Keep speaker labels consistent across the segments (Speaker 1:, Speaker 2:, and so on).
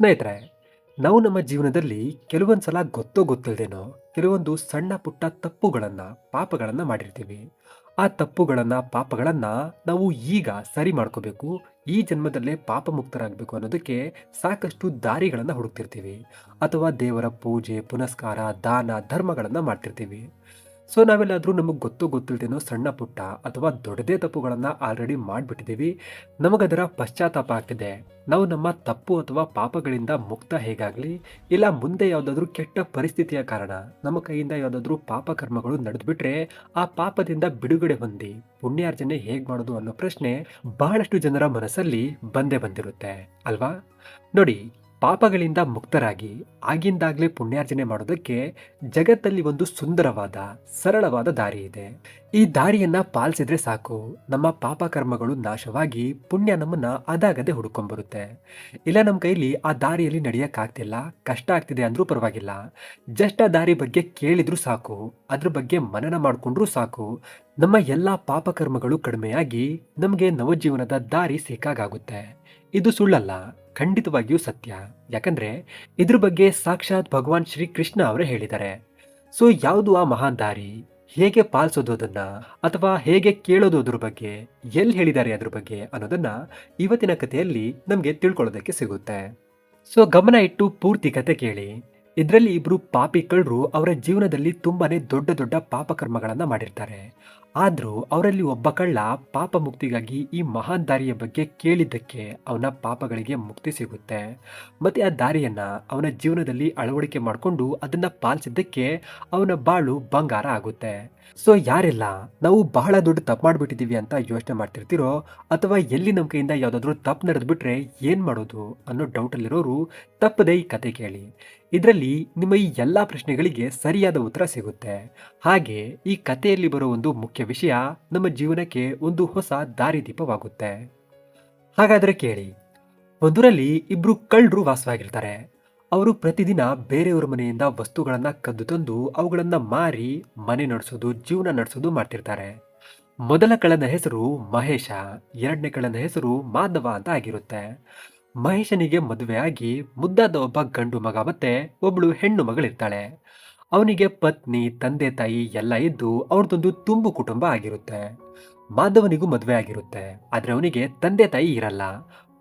Speaker 1: ಸ್ನೇಹಿತರೆ, ನಾವು ನಮ್ಮ ಜೀವನದಲ್ಲಿ ಕೆಲವೊಂದ್ಸಲ ಗೊತ್ತೋ ಗೊತ್ತಿಲ್ಲದೇನೋ ಕೆಲವೊಂದು ಸಣ್ಣ ಪುಟ್ಟ ತಪ್ಪುಗಳನ್ನ, ಪಾಪಗಳನ್ನ ಮಾಡಿರ್ತೀವಿ. ಆ ತಪ್ಪುಗಳನ್ನ, ಪಾಪಗಳನ್ನ ನಾವು ಈಗ ಸರಿ ಮಾಡ್ಕೋಬೇಕು, ಈ ಜನ್ಮದಲ್ಲೇ ಪಾಪ ಮುಕ್ತರಾಗಬೇಕು ಅನ್ನೋದಕ್ಕೆ ಸಾಕಷ್ಟು ದಾರಿಗಳನ್ನ ಹುಡುಕ್ತಿರ್ತೀವಿ. ಅಥವಾ ದೇವರ ಪೂಜೆ, ಪುನಸ್ಕಾರ, ದಾನ, ಧರ್ಮಗಳನ್ನ ಮಾಡ್ತಿರ್ತೀವಿ. ಸೊ ನಾವೆಲ್ಲಾದ್ರೂ ನಮಗೆ ಗೊತ್ತು ಗೊತ್ತಿಲ್ದೇನೋ ಸಣ್ಣ ಪುಟ್ಟ ಅಥವಾ ದೊಡ್ಡದೇ ತಪ್ಪುಗಳನ್ನ ಆಲ್ರೆಡಿ ಮಾಡಿಬಿಟ್ಟಿದ್ದೀವಿ. ನಮಗದರ ಪಶ್ಚಾತ್ತಾಪ ಆಗ್ತಿದೆ. ನಾವು ನಮ್ಮ ತಪ್ಪು ಅಥವಾ ಪಾಪಗಳಿಂದ ಮುಕ್ತ ಹೇಗಾಗ್ಲಿ, ಇಲ್ಲ ಮುಂದೆ ಯಾವುದಾದ್ರೂ ಕೆಟ್ಟ ಪರಿಸ್ಥಿತಿಯ ಕಾರಣ ನಮ್ಮ ಕೈಯಿಂದ ಯಾವುದಾದ್ರೂ ಪಾಪ ಕರ್ಮಗಳು ನಡೆದ್ಬಿಟ್ರೆ ಆ ಪಾಪದಿಂದ ಬಿಡುಗಡೆ ಹೊಂದಿ ಪುಣ್ಯಾರ್ಜನೆ ಹೇಗ್ ಮಾಡೋದು ಅನ್ನೋ ಪ್ರಶ್ನೆ ಬಹಳಷ್ಟು ಜನರ ಮನಸ್ಸಲ್ಲಿ ಬಂದೇ ಬಂದಿರುತ್ತೆ ಅಲ್ವಾ? ನೋಡಿ, ಪಾಪಗಳಿಂದ ಮುಕ್ತರಾಗಿ ಆಗಿಂದಾಗ್ಲೇ ಪುಣ್ಯಾರ್ಜನೆ ಮಾಡೋದಕ್ಕೆ ಜಗತ್ತಲ್ಲಿ ಒಂದು ಸುಂದರವಾದ, ಸರಳವಾದ ದಾರಿ ಇದೆ. ಈ ದಾರಿಯನ್ನ ಪಾಲಿಸಿದ್ರೆ ಸಾಕು, ನಮ್ಮ ಪಾಪ ಕರ್ಮಗಳು ನಾಶವಾಗಿ ಪುಣ್ಯ ನಮ್ಮನ್ನ ಅದಾಗದೆ ಹುಡ್ಕೊಂಡ್ಬರುತ್ತೆ. ಇಲ್ಲ ನಮ್ಮ ಕೈಲಿ ಆ ದಾರಿಯಲ್ಲಿ ನಡೆಯಕ್ಕಾಗ್ತಿಲ್ಲ, ಕಷ್ಟ ಆಗ್ತಿದೆ ಅಂದ್ರೂ ಪರವಾಗಿಲ್ಲ, ಜಸ್ಟ್ ಆ ದಾರಿ ಬಗ್ಗೆ ಕೇಳಿದ್ರೂ ಸಾಕು, ಅದ್ರ ಬಗ್ಗೆ ಮನನ ಮಾಡ್ಕೊಂಡ್ರೂ ಸಾಕು, ನಮ್ಮ ಎಲ್ಲಾ ಪಾಪ ಕರ್ಮಗಳು ಕಡಿಮೆಯಾಗಿ ನಮಗೆ ನವಜೀವನದ ದಾರಿ ಸಿಕ್ಕಾಗುತ್ತೆ. ಇದು ಸುಳ್ಳಲ್ಲ, ಖಂಡಿತವಾಗಿಯೂ ಸತ್ಯ. ಯಾಕಂದ್ರೆ ಇದ್ರ ಬಗ್ಗೆ ಸಾಕ್ಷಾತ್ ಭಗವಾನ್ ಶ್ರೀ ಕೃಷ್ಣ ಅವರೇ ಹೇಳಿದ್ದಾರೆ. ಸೊ ಯಾವುದು ಆ ಮಹಾನ್ ದಾರಿ, ಹೇಗೆ ಪಾಲಿಸೋದು ಅದನ್ನ, ಅಥವಾ ಹೇಗೆ ಕೇಳೋದು ಅದ್ರ ಬಗ್ಗೆ, ಎಲ್ಲಿ ಹೇಳಿದ್ದಾರೆ ಅದ್ರ ಬಗ್ಗೆ ಅನ್ನೋದನ್ನ ಇವತ್ತಿನ ಕಥೆಯಲ್ಲಿ ನಮ್ಗೆ ತಿಳ್ಕೊಳ್ಳೋದಕ್ಕೆ ಸಿಗುತ್ತೆ. ಸೊ ಗಮನ ಇಟ್ಟು ಪೂರ್ತಿ ಕತೆ ಕೇಳಿ. ಇದರಲ್ಲಿ ಇಬ್ರು ಪಾಪಿ ಕಳ್ಳರು ಅವರ ಜೀವನದಲ್ಲಿ ತುಂಬಾನೇ ದೊಡ್ಡ ದೊಡ್ಡ ಪಾಪ ಕರ್ಮಗಳನ್ನ ಮಾಡಿರ್ತಾರೆ. ಆದ್ರೂ ಅವರಲ್ಲಿ ಒಬ್ಬ ಕಳ್ಳ ಪಾಪ ಮುಕ್ತಿಗಾಗಿ ಈ ಮಹಾನ್ ದಾರಿಯ ಬಗ್ಗೆ ಕೇಳಿದ್ದಕ್ಕೆ ಅವನ ಪಾಪಗಳಿಗೆ ಮುಕ್ತಿ ಸಿಗುತ್ತೆ. ಮತ್ತೆ ಆ ದಾರಿಯನ್ನ ಅವನ ಜೀವನದಲ್ಲಿ ಅಳವಡಿಕೆ ಮಾಡಿಕೊಂಡು ಅದನ್ನ ಪಾಲಿಸಿದ್ದಕ್ಕೆ ಅವನ ಬಾಳು ಬಂಗಾರ ಆಗುತ್ತೆ. ಸೊ ಯಾರೆಲ್ಲ ನಾವು ಬಹಳ ದೊಡ್ಡ ತಪ್ಪು ಮಾಡ್ಬಿಟ್ಟಿದೀವಿ ಅಂತ ಯೋಚನೆ ಮಾಡ್ತಿರ್ತೀರೋ, ಅಥವಾ ಎಲ್ಲಿ ನಮ್ಮ ಕೈಯಿಂದ ಯಾವ್ದಾದ್ರು ತಪ್ಪು ನಡೆದ್ಬಿಟ್ರೆ ಏನ್ ಮಾಡೋದು ಅನ್ನೋ ಡೌಟ್ ಅಲ್ಲಿರೋರು ತಪ್ಪದೇ ಈ ಕತೆ ಕೇಳಿ. ಇದರಲ್ಲಿ ನಿಮ್ಮ ಈ ಎಲ್ಲಾ ಪ್ರಶ್ನೆಗಳಿಗೆ ಸರಿಯಾದ ಉತ್ತರ ಸಿಗುತ್ತೆ. ಹಾಗೆ ಈ ಕಥೆಯಲ್ಲಿ ಬರೋ ಒಂದು ಮುಖ್ಯ ವಿಷಯ ನಮ್ಮ ಜೀವನಕ್ಕೆ ಒಂದು ಹೊಸ ದಾರಿದೀಪವಾಗುತ್ತೆ. ಹಾಗಾದ್ರೆ ಕೇಳಿ. ಒಂದೂರಲ್ಲಿ ಇಬ್ರು ಕಳ್ಳರು ವಾಸವಾಗಿರ್ತಾರೆ. ಅವರು ಪ್ರತಿದಿನ ಬೇರೆಯವರ ಮನೆಯಿಂದ ವಸ್ತುಗಳನ್ನ ಕದ್ದು ತಂದು ಅವುಗಳನ್ನ ಮಾರಿ ಮನೆ ನಡೆಸೋದು, ಜೀವನ ನಡೆಸೋದು ಮಾಡ್ತಿರ್ತಾರೆ. ಮೊದಲ ಕಳ್ಳನ ಹೆಸರು ಮಹೇಶ, ಎರಡನೇ ಕಳ್ಳನ ಹೆಸರು ಮಾಧವ ಅಂತ ಆಗಿರುತ್ತೆ. ಮಹೇಶನಿಗೆ ಮದುವೆ ಆಗಿ ಮುದ್ದಾದ ಒಬ್ಬ ಗಂಡು ಮಗ ಮತ್ತೆ ಒಬ್ಳು ಹೆಣ್ಣು ಮಗಳಿರ್ತಾಳೆ. ಅವನಿಗೆ ಪತ್ನಿ, ತಂದೆ ತಾಯಿ ಎಲ್ಲ ಇದ್ದು ಅವ್ರದ್ದೊಂದು ತುಂಬು ಕುಟುಂಬ ಆಗಿರುತ್ತೆ. ಮಾಧವನಿಗೂ ಮದುವೆ ಆಗಿರುತ್ತೆ, ಆದ್ರೆ ಅವನಿಗೆ ತಂದೆ ತಾಯಿ ಇರಲ್ಲ.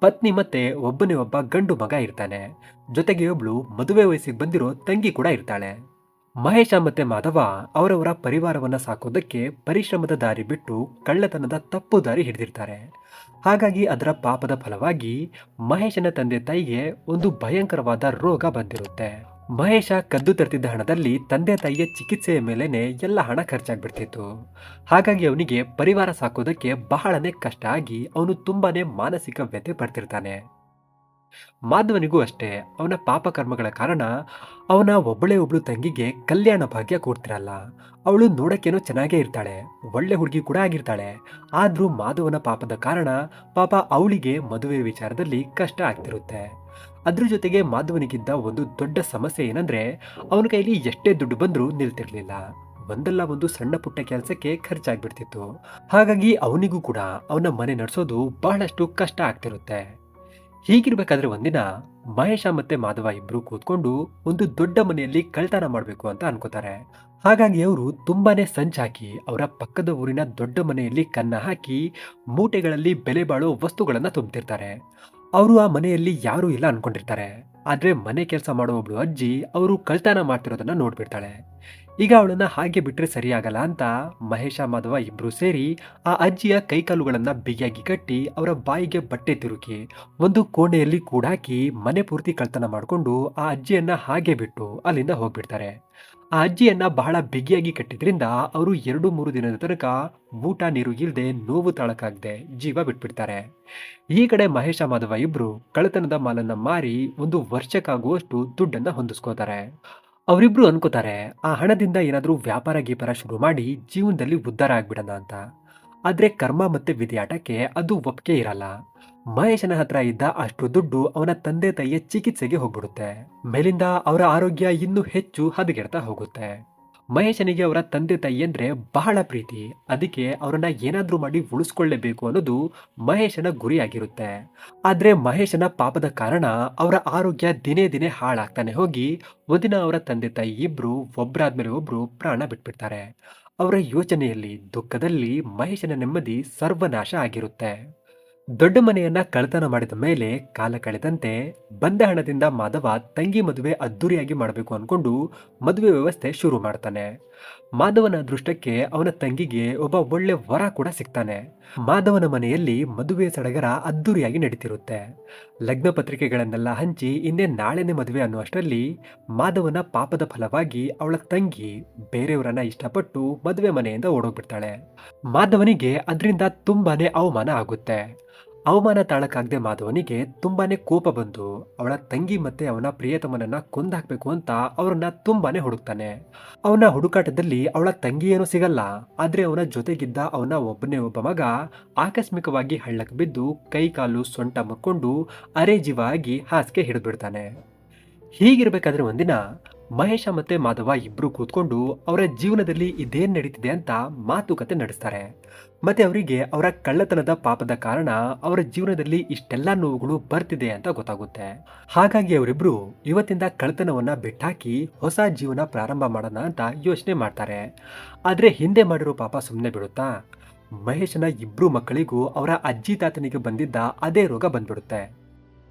Speaker 1: ಪತ್ನಿ ಮತ್ತೆ ಒಬ್ಬನೇ ಒಬ್ಬ ಗಂಡು ಮಗ ಇರ್ತಾನೆ. ಜೊತೆಗೆ ಒಬ್ಳು ಮದುವೆ ವಯಸ್ಸಿಗೆ ಬಂದಿರೋ ತಂಗಿ ಕೂಡ ಇರ್ತಾಳೆ. ಮಹೇಶ ಮತ್ತೆ ಮಾಧವ ಅವರವರ ಪರಿವಾರವನ್ನ ಸಾಕೋದಕ್ಕೆ ಪರಿಶ್ರಮದ ದಾರಿ ಬಿಟ್ಟು ಕಳ್ಳತನದ ತಪ್ಪು ದಾರಿ ಹಿಡಿದಿರ್ತಾರೆ. ಹಾಗಾಗಿ ಅದರ ಪಾಪದ ಫಲವಾಗಿ ಮಹೇಶನ ತಂದೆ ತಾಯಿಗೆ ಒಂದು ಭಯಂಕರವಾದ ರೋಗ ಬಂದಿರುತ್ತೆ. ಮಹೇಶ ಕದ್ದು ತರ್ತಿದ್ದ ಹಣದಲ್ಲಿ ತಂದೆ ತಾಯಿಯ ಚಿಕಿತ್ಸೆಯ ಮೇಲೇನೆ ಎಲ್ಲ ಹಣ ಖರ್ಚಾಗ್ಬಿಡ್ತಿತ್ತು. ಹಾಗಾಗಿ ಅವನಿಗೆ ಪರಿವಾರ ಸಾಕೋದಕ್ಕೆ ಬಹಳನೇ ಕಷ್ಟ ಆಗಿ ಅವನು ತುಂಬಾನೇ ಮಾನಸಿಕ ವ್ಯಥೆ ಪಡ್ತಿರ್ತಾನೆ. ಮಾಧವನಿಗೂ ಅಷ್ಟೇ, ಅವನ ಪಾಪ ಕರ್ಮಗಳ ಕಾರಣ ಅವನ ಒಬ್ಬಳೇ ಒಬ್ಳು ತಂಗಿಗೆ ಕಲ್ಯಾಣ ಭಾಗ್ಯ ಕೊಡ್ತಿರಲ್ಲ. ಅವಳು ನೋಡಕ್ಕೇನೋ ಚೆನ್ನಾಗೇ ಇರ್ತಾಳೆ, ಒಳ್ಳೆ ಹುಡುಗಿ ಕೂಡ ಆಗಿರ್ತಾಳೆ. ಆದ್ರೂ ಮಾಧವನ ಪಾಪದ ಕಾರಣ ಪಾಪ ಅವಳಿಗೆ ಮದುವೆ ವಿಚಾರದಲ್ಲಿ ಕಷ್ಟ ಆಗ್ತಿರುತ್ತೆ. ಅದ್ರ ಜೊತೆಗೆ ಮಾಧವನಿಗಿದ್ದ ಒಂದು ದೊಡ್ಡ ಸಮಸ್ಯೆ ಏನಂದ್ರೆ ಅವನ ಕೈಲಿ ಎಷ್ಟೇ ದುಡ್ಡು ಬಂದ್ರೂ ನಿಲ್ತಿರ್ಲಿಲ್ಲ. ಒಂದಲ್ಲ ಒಂದು ಸಣ್ಣ ಪುಟ್ಟ ಕೆಲಸಕ್ಕೆ ಖರ್ಚಾಗ್ಬಿಡ್ತಿತ್ತು. ಹಾಗಾಗಿ ಅವನಿಗೂ ಕೂಡ ಅವನ ಮನೆ ನಡೆಸೋದು ಬಹಳಷ್ಟು ಕಷ್ಟ ಆಗ್ತಿರುತ್ತೆ. ಹೀಗಿರ್ಬೇಕಾದ್ರೆ ಒಂದಿನ ಮಹೇಶ ಮತ್ತೆ ಮಾಧವ ಇಬ್ರು ಕೂತ್ಕೊಂಡು ಒಂದು ದೊಡ್ಡ ಮನೆಯಲ್ಲಿ ಕಳ್ತನ ಮಾಡ್ಬೇಕು ಅಂತ ಅನ್ಕೋತಾರೆ. ಹಾಗಾಗಿ ಅವರು ತುಂಬಾನೇ ಸಂಚಾಕಿ ಅವರ ಪಕ್ಕದ ಊರಿನ ದೊಡ್ಡ ಮನೆಯಲ್ಲಿ ಕನ್ನ ಹಾಕಿ ಮೂಟೆಗಳಲ್ಲಿ ಬೆಲೆ ಬಾಳೋ ವಸ್ತುಗಳನ್ನ ತುಂಬ್ತಿರ್ತಾರೆ. ಅವರು ಆ ಮನೆಯಲ್ಲಿ ಯಾರೂ ಇಲ್ಲ ಅನ್ಕೊಂಡಿರ್ತಾರೆ. ಆದ್ರೆ ಮನೆ ಕೆಲಸ ಮಾಡೋ ಒಬ್ಳು ಅಜ್ಜಿ ಅವರು ಕಳ್ತನ ಮಾಡ್ತಿರೋದನ್ನ ನೋಡ್ಬಿಡ್ತಾಳೆ. ಈಗ ಅವಳನ್ನ ಹಾಗೆ ಬಿಟ್ರೆ ಸರಿಯಾಗಲ್ಲ ಅಂತ ಮಹೇಶ ಮಾಧವ ಇಬ್ರು ಸೇರಿ ಆ ಅಜ್ಜಿಯ ಕೈಕಾಲುಗಳನ್ನ ಬಿಗಿಯಾಗಿ ಕಟ್ಟಿ ಅವರ ಬಾಯಿಗೆ ಬಟ್ಟೆ ತಿರುಕಿ ಒಂದು ಕೋಣೆಯಲ್ಲಿ ಕೂಡಾಕಿ ಮನೆ ಪೂರ್ತಿ ಕಳ್ತನ ಮಾಡಿಕೊಂಡು ಆ ಅಜ್ಜಿಯನ್ನ ಹಾಗೆ ಬಿಟ್ಟು ಅಲ್ಲಿಂದ ಹೋಗ್ಬಿಡ್ತಾರೆ. ಆ ಅಜ್ಜಿಯನ್ನ ಬಹಳ ಬಿಗಿಯಾಗಿ ಕಟ್ಟಿದ್ರಿಂದ ಅವರು 2-3 ದಿನದ ತನಕ ಊಟ ನೀರು ಇಲ್ಲದೆ ನೋವು ತಾಳಕ್ಕಾಗದೆ ಜೀವ ಬಿಟ್ಬಿಡ್ತಾರೆ. ಈ ಕಡೆ ಮಹೇಶ ಮಾಧವ ಇಬ್ರು ಕಳ್ಳತನದ ಮಾಲನ್ನ ಮಾರಿ ಒಂದು ವರ್ಷಕ್ಕಾಗುವಷ್ಟು ದುಡ್ಡನ್ನ ಹೊಂದಿಸ್ಕೋತಾರೆ. ಅವರಿಬ್ರು ಅನ್ಕೋತಾರೆ ಆ ಹಣದಿಂದ ಏನಾದ್ರೂ ವ್ಯಾಪಾರ ಗೀಪಾರ ಶುರು ಮಾಡಿ ಜೀವನದಲ್ಲಿ ಉದ್ಧಾರ ಆಗ್ಬಿಡೋಣ ಅಂತ. ಆದ್ರೆ ಕರ್ಮ ಮತ್ತೆ ವಿಧಿಯಾಟಕ್ಕೆ ಅದು ಒಪ್ಪಿಗೆ ಇರಲ್ಲ. ಮಹೇಶನ ಹತ್ರ ಇದ್ದ ಅಷ್ಟು ದುಡ್ಡು ಅವನ ತಂದೆ ತಾಯಿಯ ಚಿಕಿತ್ಸೆಗೆ ಹೋಗ್ಬಿಡುತ್ತೆ. ಮೇಲಿಂದ ಅವರ ಆರೋಗ್ಯ ಇನ್ನೂ ಹೆಚ್ಚು ಹದಗೆಡ್ತಾ ಹೋಗುತ್ತೆ. ಮಹೇಶನಿಗೆ ಅವರ ತಂದೆ ತಾಯಿ ಅಂದ್ರೆ ಬಹಳ ಪ್ರೀತಿ. ಅದಕ್ಕೆ ಅವರನ್ನ ಏನಾದ್ರೂ ಮಾಡಿ ಉಳಿಸ್ಕೊಳ್ಳೇಬೇಕು ಅನ್ನೋದು ಮಹೇಶನ ಗುರಿಯಾಗಿರುತ್ತೆ. ಆದ್ರೆ ಮಹೇಶನ ಪಾಪದ ಕಾರಣ ಅವರ ಆರೋಗ್ಯ ದಿನೇ ದಿನೇ ಹಾಳಾಗ್ತಾನೆ ಹೋಗಿ ಒಂದಿನ ಅವರ ತಂದೆ ತಾಯಿ ಇಬ್ರು ಒಬ್ರಾದ್ಮೇಲೆ ಒಬ್ರು ಪ್ರಾಣ ಬಿಟ್ಬಿಡ್ತಾರೆ. ಅವರ ಯೋಚನೆಯಲ್ಲಿ ದುಃಖದಲ್ಲಿ ಮಹೇಶನ ನೆಮ್ಮದಿ ಸರ್ವನಾಶ ಆಗಿರುತ್ತೆ. ದೊಡ್ಡ ಮನೆಯನ್ನ ಕಳ್ತನ ಮಾಡಿದ ಮೇಲೆ ಕಾಲ ಕಳೆದಂತೆ ಬಂದ ಹಣದಿಂದ ಮಾಧವ ತಂಗಿ ಮದುವೆ ಅದ್ದೂರಿಯಾಗಿ ಮಾಡಬೇಕು ಅನ್ಕೊಂಡು ಮದುವೆ ವ್ಯವಸ್ಥೆ ಶುರು ಮಾಡ್ತಾನೆ. ಮಾಧವನ ಅದೃಷ್ಟಕ್ಕೆ ಅವನ ತಂಗಿಗೆ ಒಬ್ಬ ಒಳ್ಳೆ ವರ ಕೂಡ ಸಿಗ್ತಾನೆ. ಮಾಧವನ ಮನೆಯಲ್ಲಿ ಮದುವೆ ಸಡಗರ ಅದ್ದೂರಿಯಾಗಿ ನಡೀತಿರುತ್ತೆ. ಲಗ್ನ ಪತ್ರಿಕೆಗಳನ್ನೆಲ್ಲ ಹಂಚಿ ಇನ್ನೇ ನಾಳೆನೆ ಮದುವೆ ಅನ್ನುವಷ್ಟರಲ್ಲಿ ಮಾಧವನ ಪಾಪದ ಫಲವಾಗಿ ಅವಳ ತಂಗಿ ಬೇರೆಯವರನ್ನ ಇಷ್ಟಪಟ್ಟು ಮದುವೆ ಮನೆಯಿಂದ ಓಡೋಗ್ಬಿಡ್ತಾಳೆ. ಮಾಧವನಿಗೆ ಅದರಿಂದ ತುಂಬಾನೇ ಅವಮಾನ ಆಗುತ್ತೆ. ಅವಮಾನ ತಾಳಕ್ಕಾಗದೆ ಮಾಧವನಿಗೆ ತುಂಬಾನೇ ಕೋಪ ಬಂದು ಅವಳ ತಂಗಿ ಮತ್ತೆ ಅವನ ಪ್ರಿಯತಮನನ್ನ ಕೊಂದಾಕ್ಬೇಕು ಅಂತ ಅವರನ್ನ ತುಂಬಾನೇ ಹುಡುಕ್ತಾನೆ. ಅವನ ಹುಡುಕಾಟದಲ್ಲಿ ಅವಳ ತಂಗಿ ಏನೂ ಸಿಗಲ್ಲ. ಆದ್ರೆ ಅವನ ಜೊತೆಗಿದ್ದ ಅವನ ಒಬ್ಬನೇ ಒಬ್ಬ ಮಗ ಆಕಸ್ಮಿಕವಾಗಿ ಹಳ್ಳಕ್ಕೆ ಬಿದ್ದು ಕೈ ಕಾಲು ಸೊಂಟ ಮುರ್ಕೊಂಡು ಅರೆ ಜೀವ ಆಗಿ ಹಾಸಿಗೆ ಹಿಡಿದ್ಬಿಡ್ತಾನೆ. ಹೀಗಿರ್ಬೇಕಾದ್ರೆ ಒಂದಿನ ಮಹೇಶ ಮತ್ತೆ ಮಾಧವ ಇಬ್ರು ಕೂತ್ಕೊಂಡು ಅವರ ಜೀವನದಲ್ಲಿ ಇದೇನ್ ನಡೀತಿದೆ ಅಂತ ಮಾತುಕತೆ ನಡೆಸ್ತಾರೆ. ಮತ್ತೆ ಅವರಿಗೆ ಅವರ ಕಳ್ಳತನದ ಪಾಪದ ಕಾರಣ ಅವರ ಜೀವನದಲ್ಲಿ ಇಷ್ಟೆಲ್ಲಾ ನೋವುಗಳು ಬರ್ತಿದೆ ಅಂತ ಗೊತ್ತಾಗುತ್ತೆ. ಹಾಗಾಗಿ ಅವರಿಬ್ರು ಇವತ್ತಿಂದ ಕಳ್ಳತನವನ್ನ ಬಿಟ್ಟಾಕಿ ಹೊಸ ಜೀವನ ಪ್ರಾರಂಭ ಮಾಡೋಣ ಅಂತ ಯೋಚನೆ ಮಾಡ್ತಾರೆ. ಆದ್ರೆ ಹಿಂದೆ ಮಾಡಿರೋ ಪಾಪ ಸುಮ್ಮನೆ ಬಿಡುತ್ತಾ? ಮಹೇಶನ ಇಬ್ರು ಮಕ್ಕಳಿಗೂ ಅವರ ಅಜ್ಜಿ ತಾತನಿಗೆ ಬಂದಿದ್ದ ಅದೇ ರೋಗ ಬಂದ್ಬಿಡುತ್ತೆ.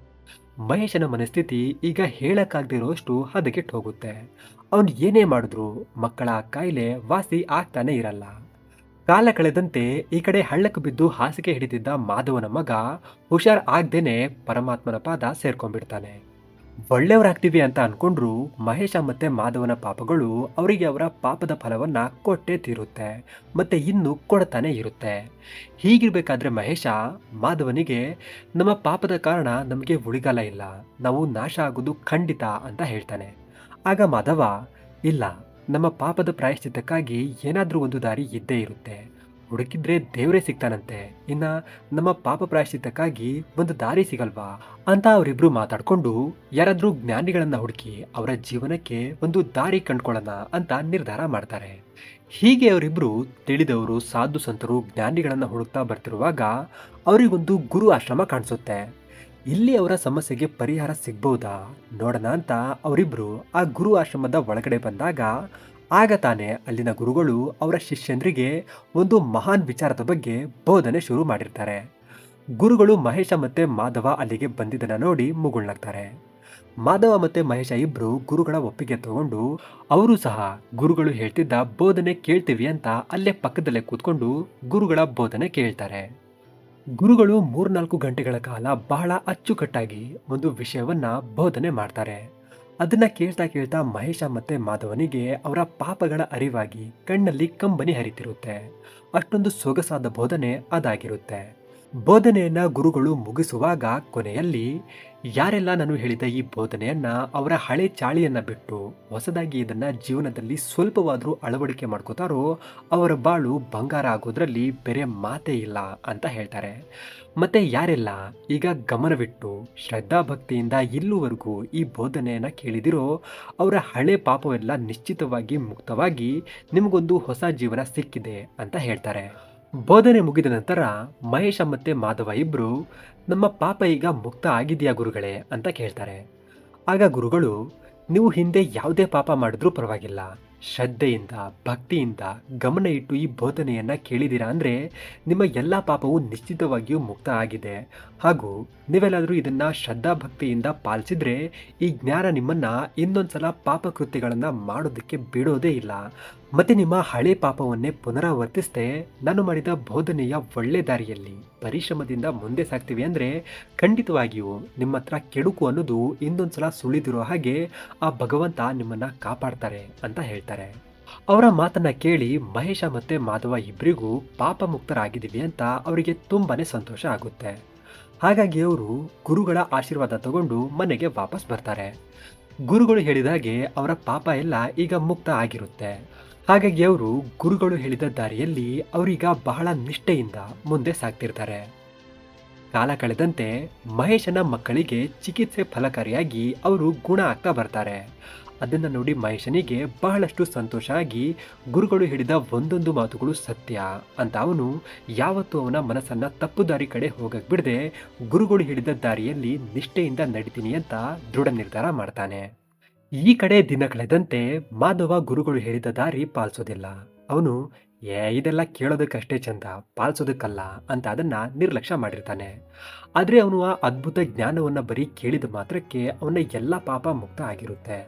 Speaker 1: ಮಹೇಶನ ಮನಸ್ಥಿತಿ ಈಗ ಹೇಳಕ್ಕಾಗದಿರೋಷ್ಟು ಹದಗೆಟ್ಟು ಹೋಗುತ್ತೆ. ಅವನು ಏನೇ ಮಾಡಿದ್ರು ಮಕ್ಕಳ ಕಾಯಿಲೆ ವಾಸಿ ಆಗ್ತಾನೆ ಇರಲ್ಲ. ಕಾಲ ಕಳೆದಂತೆ ಈ ಕಡೆ ಹಳ್ಳಕ್ಕೆ ಬಿದ್ದು ಹಾಸಿಗೆ ಹಿಡಿದಿದ್ದ ಮಾಧವನ ಮಗ ಹುಷಾರ್ ಆಗ್ದೇನೆ ಪರಮಾತ್ಮನ ಪಾದ ಸೇರ್ಕೊಂಡ್ಬಿಡ್ತಾನೆ. ಒಳ್ಳೆಯವರಾಗ್ತೀವಿ ಅಂತ ಅನ್ಕೊಂಡ್ರು ಮಹೇಶ ಮತ್ತೆ ಮಾಧವನ ಪಾಪಗಳು ಅವರಿಗೆ ಅವರ ಪಾಪದ ಫಲವನ್ನ ಕೊಟ್ಟೇ ತೀರುತ್ತೆ, ಮತ್ತೆ ಇನ್ನು ಕೊಡ್ತಾನೆ ಇರುತ್ತೆ. ಹೀಗಿರ್ಬೇಕಾದ್ರೆ ಮಹೇಶ ಮಾಧವನಿಗೆ ನಮ್ಮ ಪಾಪದ ಕಾರಣ ನಮಗೆ ಉಳಿಗಾಲ ಇಲ್ಲ, ನಾವು ನಾಶ ಆಗೋದು ಖಂಡಿತ ಅಂತ ಹೇಳ್ತಾನೆ. ಆಗ ಮಾಧವ, ಇಲ್ಲ, ನಮ್ಮ ಪಾಪದ ಪ್ರಾಯಶ್ಚಿತ್ತಕ್ಕಾಗಿ ಏನಾದ್ರೂ ಒಂದು ದಾರಿ ಇದ್ದೇ ಇರುತ್ತೆ, ಹುಡುಕಿದ್ರೆ ದೇವರೇ ಸಿಗ್ತಾನಂತೆ, ಇನ್ನ ನಮ್ಮ ಪಾಪ ಪ್ರಾಯಶ್ಚಿತ್ತಕ್ಕಾಗಿ ಒಂದು ದಾರಿ ಸಿಗಲ್ವಾ ಅಂತ ಅವರಿಬ್ರು ಮಾತಾಡ್ಕೊಂಡು ಯಾರಾದ್ರೂ ಜ್ಞಾನಿಗಳನ್ನ ಹುಡುಕಿ ಅವರ ಜೀವನಕ್ಕೆ ಒಂದು ದಾರಿ ಕಂಡ್ಕೊಳ್ಳೋಣ ಅಂತ ನಿರ್ಧಾರ ಮಾಡ್ತಾರೆ. ಹೀಗೆ ಅವರಿಬ್ರು ತಿಳಿದವರು ಸಾಧು ಸಂತರು ಜ್ಞಾನಿಗಳನ್ನ ಹುಡುಕ್ತಾ ಬರ್ತಿರುವಾಗ ಅವರಿಗೊಂದು ಗುರು ಆಶ್ರಮ ಕಾಣಿಸುತ್ತೆ. ಇಲ್ಲಿ ಅವರ ಸಮಸ್ಯೆಗೆ ಪರಿಹಾರ ಸಿಗ್ಬಹುದಾ ನೋಡೋಣ ಅಂತ ಅವರಿಬ್ರು ಆ ಗುರು ಆಶ್ರಮದ ಒಳಗಡೆ ಬಂದಾಗ ಆಗ ತಾನೇ ಅಲ್ಲಿನ ಗುರುಗಳು ಅವರ ಶಿಷ್ಯಂದ್ರಿಗೆ ಒಂದು ಮಹಾನ್ ವಿಚಾರದ ಬಗ್ಗೆ ಬೋಧನೆ ಶುರು ಮಾಡಿರ್ತಾರೆ. ಗುರುಗಳು ಮಹೇಶ ಮತ್ತೆ ಮಾಧವ ಅಲ್ಲಿಗೆ ಬಂದಿದ್ದನ್ನ ನೋಡಿ ಮುಗುಳ್ನಾಗ್ತಾರೆ. ಮಾಧವ ಮತ್ತೆ ಮಹೇಶ ಇಬ್ರು ಗುರುಗಳ ಒಪ್ಪಿಗೆ ತಗೊಂಡು ಅವರು ಸಹ ಗುರುಗಳು ಹೇಳ್ತಿದ್ದ ಬೋಧನೆ ಕೇಳ್ತೀವಿ ಅಂತ ಅಲ್ಲೇ ಪಕ್ಕದಲ್ಲೇ ಕೂತ್ಕೊಂಡು ಗುರುಗಳ ಬೋಧನೆ ಕೇಳ್ತಾರೆ. ಗುರುಗಳು 3-4 ಗಂಟೆಗಳ ಕಾಲ ಬಹಳ ಅಚ್ಚುಕಟ್ಟಾಗಿ ಒಂದು ವಿಷಯವನ್ನ ಬೋಧನೆ ಮಾಡ್ತಾರೆ. ಅದನ್ನ ಕೇಳ್ತಾ ಕೇಳ್ತಾ ಮಹೇಶ ಮತ್ತೆ ಮಾಧವನಿಗೆ ಅವರ ಪಾಪಗಳ ಅರಿವಾಗಿ ಕಣ್ಣಲ್ಲಿ ಕಂಬನಿ ಹರಿತಿರುತ್ತೆ. ಅಷ್ಟೊಂದು ಸೊಗಸಾದ ಬೋಧನೆ ಅದಾಗಿರುತ್ತೆ. ಬೋಧನೆಯನ್ನ ಗುರುಗಳು ಮುಗಿಸುವಾಗ ಕೊನೆಯಲ್ಲಿ ಯಾರೆಲ್ಲ ನಾನು ಹೇಳಿದ ಈ ಬೋಧನೆಯನ್ನ ಅವರ ಹಳೆ ಚಾಳಿಯನ್ನ ಬಿಟ್ಟು ಹೊಸದಾಗಿ ಇದನ್ನ ಜೀವನದಲ್ಲಿ ಸ್ವಲ್ಪವಾದ್ರೂ ಅಳವಡಿಕೆ ಮಾಡ್ಕೋತಾರೋ ಅವರ ಬಾಳು ಬಂಗಾರ ಆಗೋದ್ರಲ್ಲಿ ಬೇರೆ ಮಾತೇ ಇಲ್ಲ ಅಂತ ಹೇಳ್ತಾರೆ. ಮತ್ತೆ ಯಾರೆಲ್ಲ ಈಗ ಗಮನವಿಟ್ಟು ಶ್ರದ್ಧಾ ಭಕ್ತಿಯಿಂದ ಇಲ್ಲುವರೆಗೂ ಈ ಬೋಧನೆಯನ್ನ ಕೇಳಿದಿರೋ ಅವರ ಹಳೆ ಪಾಪವೆಲ್ಲ ನಿಶ್ಚಿತವಾಗಿ ಮುಕ್ತವಾಗಿ ನಿಮಗೊಂದು ಹೊಸ ಜೀವನ ಸಿಕ್ಕಿದೆ ಅಂತ ಹೇಳ್ತಾರೆ. ಬೋಧನೆ ಮುಗಿದ ನಂತರ ಮಹೇಶ ಮತ್ತೆ ಮಾಧವ ಇಬ್ರು ನಮ್ಮ ಪಾಪ ಈಗ ಮುಕ್ತ ಆಗಿದೆಯಾ ಗುರುಗಳೇ ಅಂತ ಕೇಳ್ತಾರೆ. ಆಗ ಗುರುಗಳು, ನೀವು ಹಿಂದೆ ಯಾವುದೇ ಪಾಪ ಮಾಡಿದ್ರೂ ಪರವಾಗಿಲ್ಲ, ಶ್ರದ್ಧೆಯಿಂದ ಭಕ್ತಿಯಿಂದ ಗಮನ ಇಟ್ಟು ಈ ಬೋಧನೆಯನ್ನ ಕೇಳಿದಿರಾ ಅಂದ್ರೆ ನಿಮ್ಮ ಎಲ್ಲ ಪಾಪವು ನಿಶ್ಚಿತವಾಗಿಯೂ ಮುಕ್ತ ಆಗಿದೆ. ಹಾಗೂ ನೀವೆಲ್ಲಾದರೂ ಇದನ್ನ ಶ್ರದ್ಧಾ ಭಕ್ತಿಯಿಂದ ಪಾಲಿಸಿದ್ರೆ ಈ ಜ್ಞಾನ ನಿಮ್ಮನ್ನ ಇನ್ನೊಂದ್ಸಲ ಪಾಪ ಕೃತ್ಯಗಳನ್ನ ಮಾಡೋದಕ್ಕೆ ಬಿಡೋದೇ ಇಲ್ಲ. ಮತ್ತೆ ನಿಮ್ಮ ಹಳೆ ಪಾಪವನ್ನೇ ಪುನರಾವರ್ತಿಸದೆ ನಾನು ಮಾಡಿದ ಬೋಧನೆಯ ಒಳ್ಳೆ ದಾರಿಯಲ್ಲಿ ಪರಿಶ್ರಮದಿಂದ ಮುಂದೆ ಸಾಗ್ತೀವಿ ಅಂದ್ರೆ ಖಂಡಿತವಾಗಿಯೂ ನಿಮ್ಮ ಹತ್ರ ಕೆಡುಕು ಅನ್ನೋದು ಇನ್ನೊಂದ್ಸಲ ಸುಳಿದಿರೋ ಹಾಗೆ ಆ ಭಗವಂತ ನಿಮ್ಮನ್ನ ಕಾಪಾಡ್ತಾರೆ ಅಂತ ಹೇಳ್ತಾರೆ. ಅವರ ಮಾತನ್ನ ಕೇಳಿ ಮಹೇಶ ಮತ್ತೆ ಮಾಧವ ಇಬ್ಬರಿಗೂ ಪಾಪ ಮುಕ್ತರಾಗಿದ್ದೀವಿ ಅಂತ ಅವರಿಗೆ ತುಂಬಾನೇ ಸಂತೋಷ ಆಗುತ್ತೆ. ಹಾಗಾಗಿ ಅವರು ಗುರುಗಳ ಆಶೀರ್ವಾದ ತಗೊಂಡು ಮನೆಗೆ ವಾಪಸ್ ಬರ್ತಾರೆ. ಗುರುಗಳು ಹೇಳಿದ ಹಾಗೆ ಅವರ ಪಾಪ ಎಲ್ಲ ಈಗ ಮುಕ್ತ ಆಗಿರುತ್ತೆ. ಹಾಗಾಗಿ ಅವರು ಗುರುಗಳು ಹೇಳಿದ ದಾರಿಯಲ್ಲಿ ಅವರೀಗ ಬಹಳ ನಿಷ್ಠೆಯಿಂದ ಮುಂದೆ ಸಾಗ್ತಿರ್ತಾರೆ. ಕಾಲ ಕಳೆದಂತೆ ಮಹೇಶನ ಮಕ್ಕಳಿಗೆ ಚಿಕಿತ್ಸೆ ಫಲಕಾರಿಯಾಗಿ ಅವರು ಗುಣ ಆಗ್ತಾ ಬರ್ತಾರೆ. ಅದನ್ನ ನೋಡಿ ಮಹೇಶನಿಗೆ ಬಹಳಷ್ಟು ಸಂತೋಷ ಆಗಿ ಗುರುಗಳು ಹೇಳಿದ ಒಂದೊಂದು ಮಾತುಗಳು ಸತ್ಯ ಅಂತ ಅವನು ಯಾವತ್ತೂ ಅವನ ಮನಸ್ಸನ್ನ ತಪ್ಪು ದಾರಿ ಕಡೆ ಹೋಗಕ್ ಬಿಡದೆ ಗುರುಗಳು ಹೇಳಿದ ದಾರಿಯಲ್ಲಿ ನಿಷ್ಠೆಯಿಂದ ನಡಿತೀನಿ ಅಂತ ದೃಢ ನಿರ್ಧಾರ ಮಾಡ್ತಾನೆ. ಈ ಕಡೆ ದಿನ ಕಳೆದಂತೆ ಮಾಧವ ಗುರುಗಳು ಹೇಳಿದ ದಾರಿ ಪಾಲಿಸೋದಿಲ್ಲ. ಅವನು ಇದೆಲ್ಲ ಕೇಳೋದಕ್ಕಷ್ಟೇ ಚಂದ, ಪಾಲಿಸೋದಕ್ಕಲ್ಲ ಅಂತ ಅದನ್ನ ನಿರ್ಲಕ್ಷ್ಯ ಮಾಡಿರ್ತಾನೆ. ಆದ್ರೆ ಅವನು ಆ ಅದ್ಭುತ ಜ್ಞಾನವನ್ನ ಬರೀ ಕೇಳಿದ ಮಾತ್ರಕ್ಕೆ ಅವನ ಎಲ್ಲ ಪಾಪ ಮುಕ್ತ ಆಗಿರುತ್ತೆ.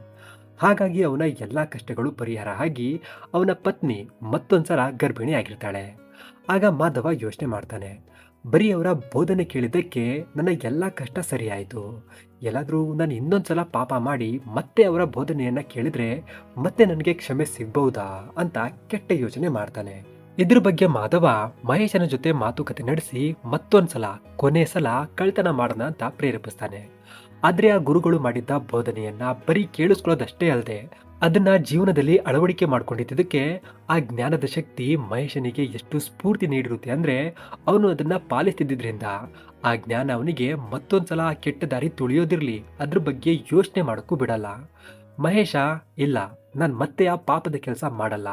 Speaker 1: ಹಾಗಾಗಿ ಅವನ ಎಲ್ಲ ಕಷ್ಟಗಳು ಪರಿಹಾರ ಆಗಿ ಅವನ ಪತ್ನಿ ಮತ್ತೊಂದ್ಸಲ ಗರ್ಭಿಣಿ ಆಗಿರ್ತಾಳೆ. ಆಗ ಮಾಧವ ಯೋಚನೆ ಮಾಡ್ತಾನೆ, ಬರೀ ಅವರ ಬೋಧನೆ ಕೇಳಿದ್ದಕ್ಕೆ ನನ್ನ ಎಲ್ಲ ಕಷ್ಟ ಸರಿಯಾಯಿತು. ಎಲ್ಲಾದರೂ ನಾನು ಇನ್ನೊಂದ್ಸಲ ಪಾಪ ಮಾಡಿ ಮತ್ತೆ ಅವರ ಬೋಧನೆಯನ್ನ ಕೇಳಿದ್ರೆ ಮತ್ತೆ ನನಗೆ ಕ್ಷಮೆ ಸಿಗ್ಬಹುದಾ ಅಂತ ಕೆಟ್ಟ ಯೋಚನೆ ಮಾಡ್ತಾನೆ. ಇದ್ರ ಬಗ್ಗೆ ಮಾಧವ ಮಹೇಶನ ಜೊತೆ ಮಾತುಕತೆ ನಡೆಸಿ ಮತ್ತೊಂದ್ಸಲ ಕೊನೆ ಸಲ ಕಳ್ತನ ಮಾಡೋಣ ಅಂತ ಪ್ರೇರೇಪಿಸ್ತಾನೆ. ಆದ್ರೆ ಆ ಗುರುಗಳು ಮಾಡಿದ್ದ ಬೋಧನೆಯನ್ನ ಬರೀ ಕೇಳಿಸ್ಕೊಳ್ಳೋದಷ್ಟೇ ಅಲ್ಲದೆ ಅದನ್ನ ಜೀವನದಲ್ಲಿ ಅಳವಡಿಕೆ ಮಾಡ್ಕೊಂಡಿದ್ದಕ್ಕೆ ಆ ಜ್ಞಾನದ ಶಕ್ತಿ ಮಹೇಶನಿಗೆ ಎಷ್ಟು ಸ್ಫೂರ್ತಿ ನೀಡಿರುತ್ತೆ ಅಂದ್ರೆ ಅವನು ಅದನ್ನ ಪಾಲಿಸ್ತಿದ್ರಿಂದ ಆ ಜ್ಞಾನ ಅವನಿಗೆ ಮತ್ತೊಂದ್ಸಲ ಆ ಕೆಟ್ಟ ದಾರಿ ತುಳಿಯೋದಿರ್ಲಿ ಅದ್ರ ಬಗ್ಗೆ ಯೋಚನೆ ಮಾಡೋಕ್ಕೂ ಬಿಡಲ್ಲ. ಮಹೇಶ, ಇಲ್ಲ, ನಾನು ಮತ್ತೆ ಆ ಪಾಪದ ಕೆಲಸ ಮಾಡಲ್ಲ.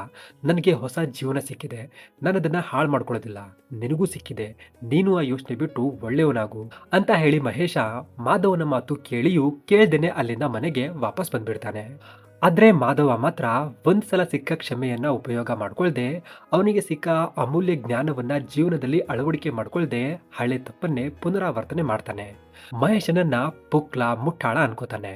Speaker 1: ನನಗೆ ಹೊಸ ಜೀವನ ಸಿಕ್ಕಿದೆ, ನಾನು ಅದನ್ನ ಹಾಳು ಮಾಡ್ಕೊಳ್ಳೋದಿಲ್ಲ. ನಿನಗೂ ಸಿಕ್ಕಿದೆ, ನೀನು ಆ ಯೋಚನೆ ಬಿಟ್ಟು ಒಳ್ಳೆಯವನಾಗು ಅಂತ ಹೇಳಿ ಮಹೇಶ ಮಾಧವನ ಮಾತು ಕೇಳಿಯೂ ಕೇಳ್ದೇನೆ ಅಲ್ಲಿಂದ ಮನೆಗೆ ವಾಪಸ್ ಬಂದ್ಬಿಡ್ತಾನೆ. ಆದ್ರೆ ಮಾಧವ ಮಾತ್ರ ಒಂದ್ಸಲ ಸಿಕ್ಕ ಕ್ಷಮೆಯನ್ನ ಉಪಯೋಗ ಮಾಡ್ಕೊಳ್ದೆ ಅವನಿಗೆ ಸಿಕ್ಕ ಅಮೂಲ್ಯ ಜ್ಞಾನವನ್ನ ಜೀವನದಲ್ಲಿ ಅಳವಡಿಕೆ ಮಾಡ್ಕೊಳ್ದೆ ಹಳೆ ತಪ್ಪನ್ನೇ ಪುನರಾವರ್ತನೆ ಮಾಡ್ತಾನೆ. ಮಹೇಶನನ್ನ ಪುಕ್ಲ ಮುಟ್ಟಾಳ ಅನ್ಕೋತಾನೆ.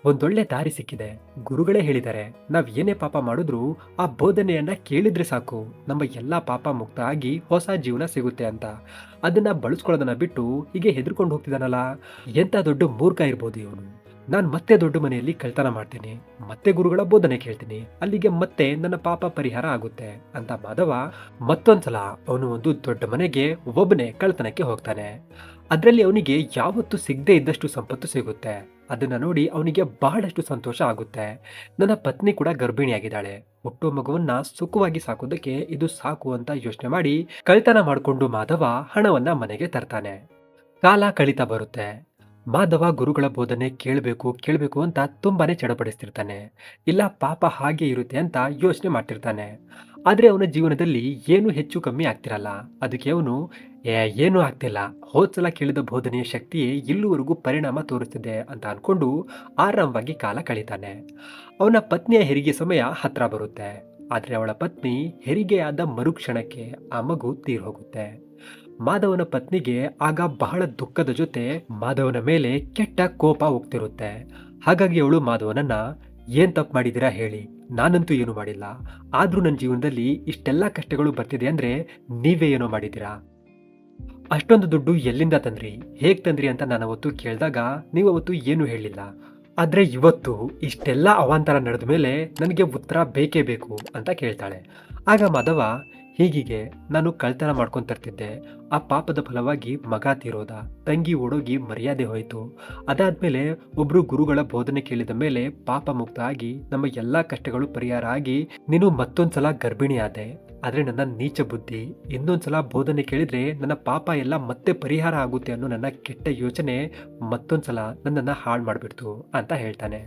Speaker 1: ಒಂದೊಳ್ಳೆ ದಾರಿ ಸಿಕ್ಕಿದೆ, ಗುರುಗಳೇ ಹೇಳಿದ್ದಾರೆ ನಾವ್ ಏನೇ ಪಾಪ ಮಾಡಿದ್ರು ಆ ಬೋಧನೆಯನ್ನ ಕೇಳಿದ್ರೆ ಸಾಕು, ನಮ್ಮ ಎಲ್ಲಾ ಪಾಪ ಮುಕ್ತ ಆಗಿ ಹೊಸ ಜೀವನ ಸಿಗುತ್ತೆ ಅಂತ. ಅದನ್ನ ಬಳಸ್ಕೊಳ್ಳೋದನ್ನ ಬಿಟ್ಟು ಹೀಗೆ ಹೆದರ್ಕೊಂಡು ಹೋಗ್ತಿದ್ದಾನಲ್ಲ, ಎಂತ ದೊಡ್ಡ ಮೂರ್ಖ ಇರ್ಬೋದು ಇವನು. ನಾನು ಮತ್ತೆ ದೊಡ್ಡ ಮನೆಯಲ್ಲಿ ಕಳ್ತನ ಮಾಡ್ತೀನಿ, ಮತ್ತೆ ಗುರುಗಳ ಬೋಧನೆ ಕೇಳ್ತೀನಿ, ಅಲ್ಲಿಗೆ ಮತ್ತೆ ನನ್ನ ಪಾಪ ಪರಿಹಾರ ಆಗುತ್ತೆ ಅಂತ ಮಾಧವ ಮತ್ತೊಂದ್ಸಲ ಅವನು ಒಂದು ದೊಡ್ಡ ಮನೆಗೆ ಒಬ್ಬನೇ ಕಳ್ತನಕ್ಕೆ ಹೋಗ್ತಾನೆ. ಅದರಲ್ಲಿ ಅವನಿಗೆ ಯಾವತ್ತೂ ಸಿಗದೆ ಇದ್ದಷ್ಟು ಸಂಪತ್ತು ಸಿಗುತ್ತೆ. ಅದನ್ನ ನೋಡಿ ಅವನಿಗೆ ಬಹಳಷ್ಟು ಸಂತೋಷ ಆಗುತ್ತೆ. ನನ್ನ ಪತ್ನಿ ಕೂಡ ಗರ್ಭಿಣಿಯಾಗಿದ್ದಾಳೆ, ಹುಟ್ಟೋ ಮಗುವನ್ನ ಸುಖವಾಗಿ ಸಾಕೋದಕ್ಕೆ ಇದು ಸಾಕು ಅಂತ ಯೋಚನೆ ಮಾಡಿ ಕಳ್ತನ ಮಾಡಿಕೊಂಡು ಮಾಧವ ಹಣವನ್ನ ಮನೆಗೆ ತರ್ತಾನೆ. ಕಾಲ ಕಳೀತಾ ಬರುತ್ತೆ. ಮಾಧವ ಗುರುಗಳ ಬೋಧನೆ ಕೇಳಬೇಕು ಕೇಳಬೇಕು ಅಂತ ತುಂಬಾನೇ ಚಡಪಡಿಸ್ತಿರ್ತಾನೆ. ಇಲ್ಲ, ಪಾಪ ಹಾಗೆ ಇರುತ್ತೆ ಅಂತ ಯೋಚನೆ ಮಾಡ್ತಿರ್ತಾನೆ. ಆದ್ರೆ ಅವನ ಜೀವನದಲ್ಲಿ ಏನು ಹೆಚ್ಚು ಕಮ್ಮಿ ಆಗ್ತಿರಲ್ಲ. ಅದಕ್ಕೆ ಅವನು ಏನೂ ಆಗ್ತಿಲ್ಲ, ಹೋದ್ಸಲ ಕೇಳಿದ ಬೋಧನೆಯ ಶಕ್ತಿಯೇ ಇಲ್ಲಿವರೆಗೂ ಪರಿಣಾಮ ತೋರಿಸ್ತಿದೆ ಅಂತ ಅನ್ಕೊಂಡು ಆರಾಮವಾಗಿ ಕಾಲ ಕಳೀತಾನೆ. ಅವನ ಪತ್ನಿಯ ಹೆರಿಗೆ ಸಮಯ ಹತ್ರ ಬರುತ್ತೆ. ಆದ್ರೆ ಅವಳ ಪತ್ನಿ ಹೆರಿಗೆಯಾದ ಮರುಕ್ಷಣಕ್ಕೆ ಆ ಮಗು ತೀರ್ ಹೋಗುತ್ತೆ. ಮಾಧವನ ಪತ್ನಿಗೆ ಆಗ ಬಹಳ ದುಃಖದ ಜೊತೆ ಮಾಧವನ ಮೇಲೆ ಕೆಟ್ಟ ಕೋಪ ಹೋಗ್ತಿರುತ್ತೆ. ಹಾಗಾಗಿ ಅವಳು ಮಾಧವನನ್ನ, ಏನ್ ತಪ್ಪು ಮಾಡಿದ್ದೀರಾ ಹೇಳಿ, ನಾನಂತೂ ಏನು ಮಾಡಿಲ್ಲ, ಆದ್ರೂ ನನ್ನ ಜೀವನದಲ್ಲಿ ಇಷ್ಟೆಲ್ಲ ಕಷ್ಟಗಳು ಬರ್ತಿದೆ ಅಂದ್ರೆ ನೀವೇ ಏನೋ ಮಾಡಿದ್ದೀರಾ, ಅಷ್ಟೊಂದು ದುಡ್ಡು ಎಲ್ಲಿಂದ ತಂದ್ರಿ, ಹೇಗ್ ತಂದ್ರಿ ಅಂತ ನಾನು ಅವತ್ತು ಕೇಳಿದಾಗ ನೀವು ಅವತ್ತು ಏನು ಹೇಳಿಲ್ಲ. ಆದ್ರೆ ಇವತ್ತು ಇಷ್ಟೆಲ್ಲ ಅವಾಂತರ ನಡೆದ ಮೇಲೆ ನನಗೆ ಉತ್ತರ ಬೇಕೇ ಬೇಕು ಅಂತ ಕೇಳ್ತಾಳೆ. ಆಗ ಮಾಧವ, ಹೀಗೀಗೆ ನಾನು ಕಳ್ತನ ಮಾಡ್ಕೊಂಡ್ ತರ್ತಿದ್ದೆ, ಆ ಪಾಪದ ಫಲವಾಗಿ ಮಗ ತೀರೋದ, ತಂಗಿ ಓಡೋಗಿ ಮರ್ಯಾದೆ ಹೋಯ್ತು. ಅದಾದ್ಮೇಲೆ ಒಬ್ರು ಗುರುಗಳ ಬೋಧನೆ ಕೇಳಿದ ಮೇಲೆ ಪಾಪ ಮುಕ್ತ ಆಗಿ ನಮ್ಮ ಎಲ್ಲಾ ಕಷ್ಟಗಳು ಪರಿಹಾರ ಆಗಿ ನೀನು ಮತ್ತೊಂದ್ಸಲ ಗರ್ಭಿಣಿ ಆದೆ. ಆದ್ರೆ ನನ್ನ ನೀಚ ಬುದ್ಧಿ ಇನ್ನೊಂದ್ಸಲ ಬೋಧನೆ ಕೇಳಿದ್ರೆ ನನ್ನ ಪಾಪ ಎಲ್ಲ ಮತ್ತೆ ಪರಿಹಾರ ಆಗುತ್ತೆ ಅನ್ನೋ ನನ್ನ ಕೆಟ್ಟ ಯೋಚನೆ ಮತ್ತೊಂದ್ಸಲ ನನ್ನನ್ನ ಹಾಳು ಮಾಡ್ಬಿಡ್ತು ಅಂತ ಹೇಳ್ತಾನೆ.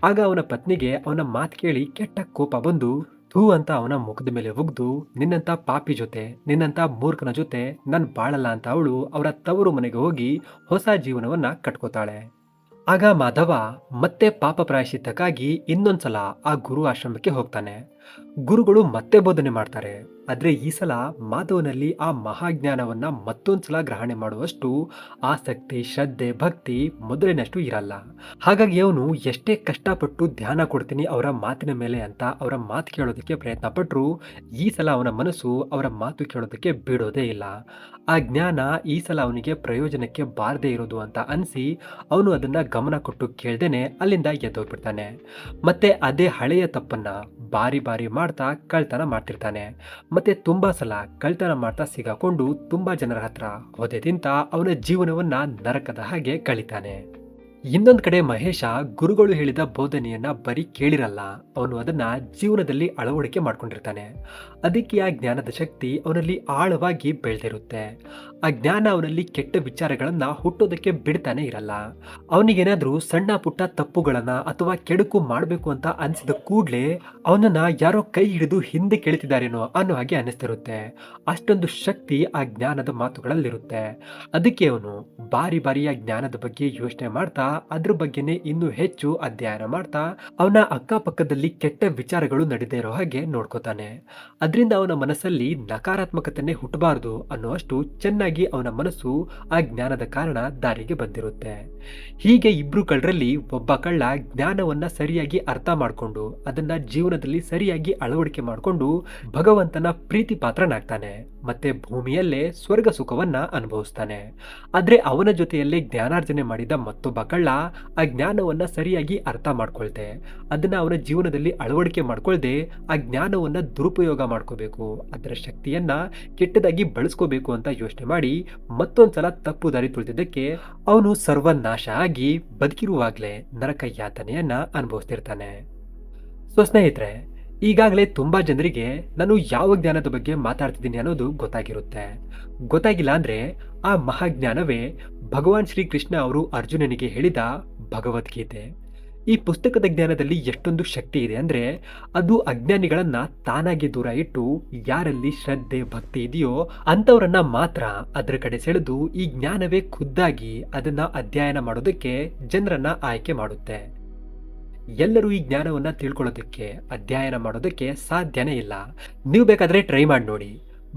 Speaker 1: ಆಗ ಅವನ ಪತ್ನಿಗೆ ಅವನ ಮಾತು ಕೇಳಿ ಕೆಟ್ಟ ಕೋಪ ಬಂದು ಥೂ ಅಂತ ಅವನ ಮುಖದ ಮೇಲೆ ಉಗ್ದು, ನಿನ್ನಂತ ಪಾಪಿ ಜೊತೆ, ನಿನ್ನಂತ ಮೂರ್ಖನ ಜೊತೆ ನಾನು ಬಾಳಲ್ಲ ಅಂತ ಅವಳು ಅವರ ತವರು ಮನೆಗೆ ಹೋಗಿ ಹೊಸ ಜೀವನವನ್ನ ಕಟ್ಕೋತಾಳೆ. ಆಗ ಮಾಧವ ಮತ್ತೆ ಪಾಪ ಪ್ರಾಯಶ್ಚಿತ್ತಕ್ಕಾಗಿ ಇನ್ನೊಂದ್ಸಲ ಆ ಗುರು ಆಶ್ರಮಕ್ಕೆ ಹೋಗ್ತಾನೆ. ಗುರುಗಳು ಮತ್ತೆ ಬೋಧನೆ ಮಾಡ್ತಾರೆ. ಆದ್ರೆ ಈ ಸಲ ಮಾಧವನಲ್ಲಿ ಆ ಮಹಾಜ್ಞಾನವನ್ನ ಮತ್ತೊಂದ್ಸಲ ಗ್ರಹಣೆ ಮಾಡುವಷ್ಟು ಆಸಕ್ತಿ, ಶ್ರದ್ಧೆ, ಭಕ್ತಿ ಮೊದಲಿನಷ್ಟು ಇರಲ್ಲ. ಹಾಗಾಗಿ ಅವನು ಎಷ್ಟೇ ಕಷ್ಟಪಟ್ಟು ಧ್ಯಾನ ಕೊಡ್ತೀನಿ ಅವರ ಮಾತಿನ ಮೇಲೆ ಅಂತ ಅವರ ಮಾತು ಕೇಳೋದಕ್ಕೆ ಪ್ರಯತ್ನ ಪಟ್ರು ಈ ಸಲ ಅವನ ಮನಸ್ಸು ಅವರ ಮಾತು ಕೇಳೋದಕ್ಕೆ ಬಿಡೋದೇ ಇಲ್ಲ. ಆ ಜ್ಞಾನ ಈ ಸಲ ಅವನಿಗೆ ಪ್ರಯೋಜನಕ್ಕೆ ಬಾರದೇ ಇರೋದು ಅಂತ ಅನ್ಸಿ ಅವನು ಅದನ್ನ ಗಮನ ಕೊಟ್ಟು ಕೇಳ್ದೇನೆ ಅಲ್ಲಿಂದ ಎದ್ದೋಗ್ಬಿಡ್ತಾನೆ. ಮತ್ತೆ ಅದೇ ಹಳೆಯ ತಪ್ಪನ್ನ ಬಾರಿ ಬಾರಿ ಮಾಡ್ತಾ ಕಳ್ತನ ಮಾಡ್ತಿರ್ತಾನೆ. ಮತ್ತೆ ತುಂಬಾ ಸಲ ಕಳ್ತನ ಮಾಡ್ತಾ ಸಿಗಾಕೊಂಡು ತುಂಬಾ ಜನರ ಹತ್ರ ಹೊದೆ ತಿಂತ ಅವನ ಜೀವನವನ್ನ ನರಕದ ಹಾಗೆ ಕಳೀತಾನೆ. ಇನ್ನೊಂದ್ ಕಡೆ ಮಹೇಶ ಗುರುಗಳು ಹೇಳಿದ ಬೋಧನೆಯನ್ನ ಬರೀ ಕೇಳಿರಲ್ಲ, ಅವನು ಅದನ್ನ ಜೀವನದಲ್ಲಿ ಅಳವಡಿಕೆ ಮಾಡ್ಕೊಂಡಿರ್ತಾನೆ. ಅದಕ್ಕೆ ಆ ಜ್ಞಾನದ ಶಕ್ತಿ ಅವನಲ್ಲಿ ಆಳವಾಗಿ ಬೆಳೆದಿರುತ್ತೆ. ಆ ಜ್ಞಾನ ಅವನಲ್ಲಿ ಕೆಟ್ಟ ವಿಚಾರಗಳನ್ನ ಹುಟ್ಟೋದಕ್ಕೆ ಬಿಡ್ತಾನೆ ಇರಲ್ಲ. ಅವನಿಗೇನಾದ್ರೂ ಸಣ್ಣ ಪುಟ್ಟ ತಪ್ಪುಗಳನ್ನ ಅಥವಾ ಕೆಡುಕು ಮಾಡಬೇಕು ಅಂತ ಅನ್ಸಿದ ಕೂಡ್ಲೆ ಅವನನ್ನ ಯಾರೋ ಕೈ ಹಿಡಿದು ಹಿಂದೆ ಕೆಳಿತಿದಾರೇನೋ ಅನ್ನೋ ಹಾಗೆ ಅನಿಸ್ತಿರುತ್ತೆ. ಅಷ್ಟೊಂದು ಶಕ್ತಿ ಆ ಜ್ಞಾನದ ಮಾತುಗಳಲ್ಲಿರುತ್ತೆ. ಅದಕ್ಕೆ ಅವನು ಬಾರಿ ಬಾರಿಯ ಜ್ಞಾನದ ಬಗ್ಗೆ ಯೋಚನೆ ಮಾಡ್ತಾ ಅದ್ರ ಬಗ್ಗೆನೇ ಇನ್ನೂ ಹೆಚ್ಚು ಅಧ್ಯಯನ ಮಾಡ್ತಾ ಅವನ ಅಕ್ಕಪಕ್ಕದಲ್ಲಿ ಕೆಟ್ಟ ವಿಚಾರಗಳು ನಡೀದೇ ಇರೋ ಹಾಗೆ ನೋಡ್ಕೋತಾನೆ. ಅದರಿಂದ ಅವನ ಮನಸ್ಸಲ್ಲಿ ನಕಾರಾತ್ಮಕತೆನೆ ಹುಟ್ಟಬಾರದು ಅನ್ನುವಷ್ಟು ಚೆನ್ನಾಗಿ ಅವನ ಮನಸ್ಸು ಆ ಜ್ಞಾನದ ಕಾರಣ ದಾರಿಗೆ ಬಂದಿರುತ್ತೆ. ಹೀಗೆ ಇಬ್ರು ಕಳ್ಳರಲ್ಲಿ ಒಬ್ಬ ಕಳ್ಳ ಜ್ಞಾನವನ್ನ ಸರಿಯಾಗಿ ಅರ್ಥ ಮಾಡ್ಕೊಂಡು ಅದನ್ನ ಜೀವನದಲ್ಲಿ ಸರಿಯಾಗಿ ಅಳವಡಿಕೆ ಮಾಡಿಕೊಂಡು ಭಗವಂತನ ಪ್ರೀತಿ ಪಾತ್ರನಾಗ್ತಾನೆ. ಮತ್ತೆ ಭೂಮಿಯಲ್ಲೇ ಸ್ವರ್ಗ ಸುಖವನ್ನ ಅನುಭವಿಸ್ತಾನೆ. ಆದ್ರೆ ಅವನ ಜೊತೆಯಲ್ಲೇ ಜ್ಞಾನಾರ್ಜನೆ ಮಾಡಿದ ಮತ್ತೊಬ್ಬ ಕಳ್ಳ ಆ ಜ್ಞಾನವನ್ನ ಸರಿಯಾಗಿ ಅರ್ಥ ಮಾಡ್ಕೊಳ್ತೆ ಅದನ್ನ ಅವನ ಜೀವನದಲ್ಲಿ ಅಳವಡಿಕೆ ಮಾಡ್ಕೊಳ್ದೆ ಆ ಜ್ಞಾನವನ್ನ ದುರುಪಯೋಗ ಮಾಡ್ಕೋಬೇಕು, ಅದರ ಶಕ್ತಿಯನ್ನ ಕೆಟ್ಟದಾಗಿ ಬಳಸ್ಕೋಬೇಕು ಅಂತ ಯೋಚನೆ ಮಾಡಿ ಮತ್ತೊಂದ್ಸಲ ತಪ್ಪು ದಾರಿ ತುಳಿದಿದ್ದಕ್ಕೆ ಅವನು ಸರ್ವನಾಶ ಆಗಿ ಬದುಕಿರುವಾಗ್ಲೇ ನರಕ ಯಾತನೆಯನ್ನ ಅನುಭವಿಸ್ತಿರ್ತಾನೆ. ಸೊ ಸ್ನೇಹಿತರೆ, ಈಗಾಗಲೇ ತುಂಬಾ ಜನರಿಗೆ ನಾನು ಯಾವ ಜ್ಞಾನದ ಬಗ್ಗೆ ಮಾತಾಡ್ತಿದ್ದೀನಿ ಅನ್ನೋದು ಗೊತ್ತಾಗಿರುತ್ತೆ. ಗೊತ್ತಾಗಿಲ್ಲ ಅಂದ್ರೆ ಆ ಮಹಾಜ್ಞಾನವೇ ಭಗವಾನ್ ಶ್ರೀಕೃಷ್ಣ ಅವರು ಅರ್ಜುನನಿಗೆ ಹೇಳಿದ ಭಗವದ್ಗೀತೆ. ಈ ಪುಸ್ತಕದ ಜ್ಞಾನದಲ್ಲಿ ಎಷ್ಟೊಂದು ಶಕ್ತಿ ಇದೆ ಅಂದ್ರೆ ಅದು ಅಜ್ಞಾನಿಗಳನ್ನ ತಾನಾಗಿ ದೂರ ಇಟ್ಟು ಯಾರಲ್ಲಿ ಶ್ರದ್ಧೆ ಭಕ್ತಿ ಇದೆಯೋ ಅಂತವರನ್ನ ಮಾತ್ರ ಅದರ ಕಡೆ ಸೆಳೆದು ಈ ಜ್ಞಾನವೇ ಖುದ್ದಾಗಿ ಅದನ್ನ ಅಧ್ಯಯನ ಮಾಡೋದಕ್ಕೆ ಜನರನ್ನ ಆಯ್ಕೆ ಮಾಡುತ್ತೆ. ಎಲ್ಲರೂ ಈ ಜ್ಞಾನವನ್ನ ತಿಳ್ಕೊಳ್ಳೋದಕ್ಕೆ ಅಧ್ಯಯನ ಮಾಡೋದಕ್ಕೆ ಸಾಧ್ಯನೇ ಇಲ್ಲ. ನೀವು ಬೇಕಾದ್ರೆ ಟ್ರೈ ಮಾಡಿ ನೋಡಿ.